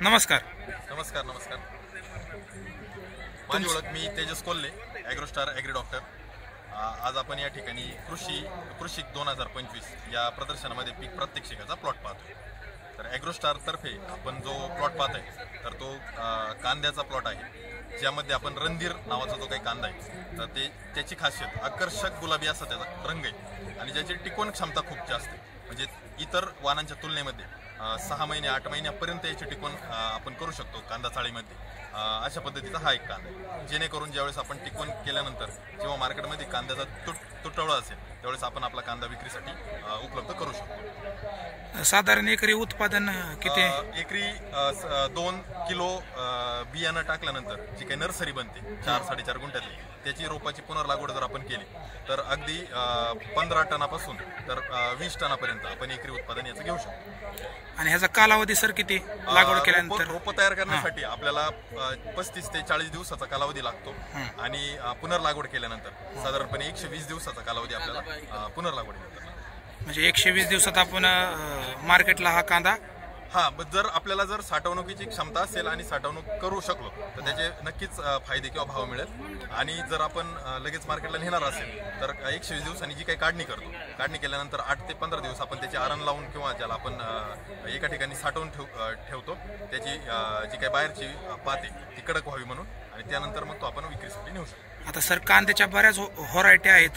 नमस्कार. नमस्कार. माझी ओळख मी तेजस कोल्हे, ॲग्रोस्टार ॲग्री डॉक्टर. आज आपण या ठिकाणी कृषी 2025 या प्रदर्शनामध्ये पीक प्रात्यक्षिकाचा प्लॉट पाहतो. तर ॲग्रोस्टार तर्फे आपण जो प्लॉट पाहत आहे तर तो कांद्याचा प्लॉट आहे, ज्यामध्ये आपण रणधीर नावाचा जो काही कांदा आहे तर त्याची खासियत आकर्षक गुलाबी असा त्याचा रंग आहे आणि ज्याची टिकवण क्षमता खूप जास्त आहे. म्हणजे इतर वाणांच्या तुलनेमध्ये 6 महिने 8 महिन्यापर्यंत याची टिकवण आपण करू शकतो कांदा चाळीमध्ये. अशा पद्धतीचा हा एक कांदा आहे, जेणेकरून ज्यावेळेस आपण टिकवण केल्यानंतर जेव्हा मार्केटमध्ये कांद्याचा तुटवडा असेल त्यावेळेस आपण आपला कांदा विक्रीसाठी उपलब्ध करू शकतो. साधारण एकरी उत्पादन किती? एकरी 2 किलो बियाणं टाकल्यानंतर जी काही नर्सरी बनते 4-4.5 गुंठ्यातली, त्याची रोपाची पुनर्लागवड जर आपण केली तर अगदी 15 टनापासून तर 20 टनापर्यंत आपण एकरी उत्पादन याचं घेऊ शकतो. आणि ह्याचा कालावधी सर किती? लागवड केल्यानंतर रोप तयार करण्यासाठी आपल्याला 35 ते 40 दिवसाचा कालावधी लागतो आणि पुनर्लागवड केल्यानंतर साधारणपणे 120 दिवसाचा कालावधी आपल्याला पुनर्लागवड करतो. म्हणजे 120 दिवसात आपण मार्केटला हा कांदा जर आपल्याला जर साठवणुकीची क्षमता असेल आणि साठवणूक करू शकलो तर त्याचे नक्कीच फायदे किंवा भाव मिळेल. आणि जर आपण लगेच मार्केटला नेणार असेल तर 120 दिवसांनी जी काही काढणी करतो, काढणी केल्यानंतर 8 ते 15 दिवस आपण त्याची आरण लावून किंवा ज्याला आपण एका ठिकाणी साठवून ठेवतो, त्याची जी काही बाहेरची पात आहे ती कडक व्हावी म्हणून, आणि त्यानंतर मग तो आपण विक्रीसाठी नेऊ शकतो. आता सर कांद्याच्या बऱ्याच व्हरायटी आहेत,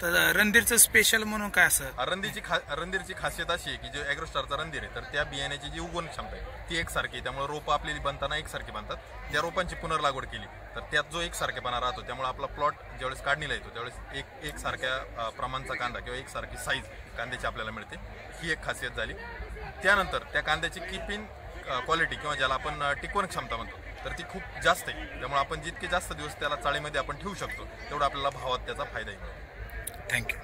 तर रणधीरचं स्पेशल म्हणून काय असं? रणधीरची खासियत अशी आहे की जो ॲग्रोस्टारचा रणधीर आहे तर त्या बियाण्याची जी उगवण क्षमता आहे ती एकसारखी आहे. त्यामुळे रोपं आपली बनताना एकसारखी बनतात. त्या रोपांची पुनर्लागवड केली तर त्यात जो एकसारखेपणा राहतो, त्यामुळे आपला प्लॉट ज्यावेळेस काढणीला येतो त्यावेळेस एकसारख्या प्रमाणचा कांदा किंवा एकसारखी साईज कांद्याची आपल्याला मिळते. ही एक खासियत झाली. त्यानंतर त्या कांद्याची कीपिंग क्वालिटी किंवा ज्याला आपण टिकवण क्षमता म्हणतो तर ती खूप जास्त आहे. त्यामुळे आपण जितके जास्त दिवस त्याला चाळीमध्ये आपण ठेवू शकतो तेवढा आपल्याला भावात त्याचा फायदा आहे. थँक्यू.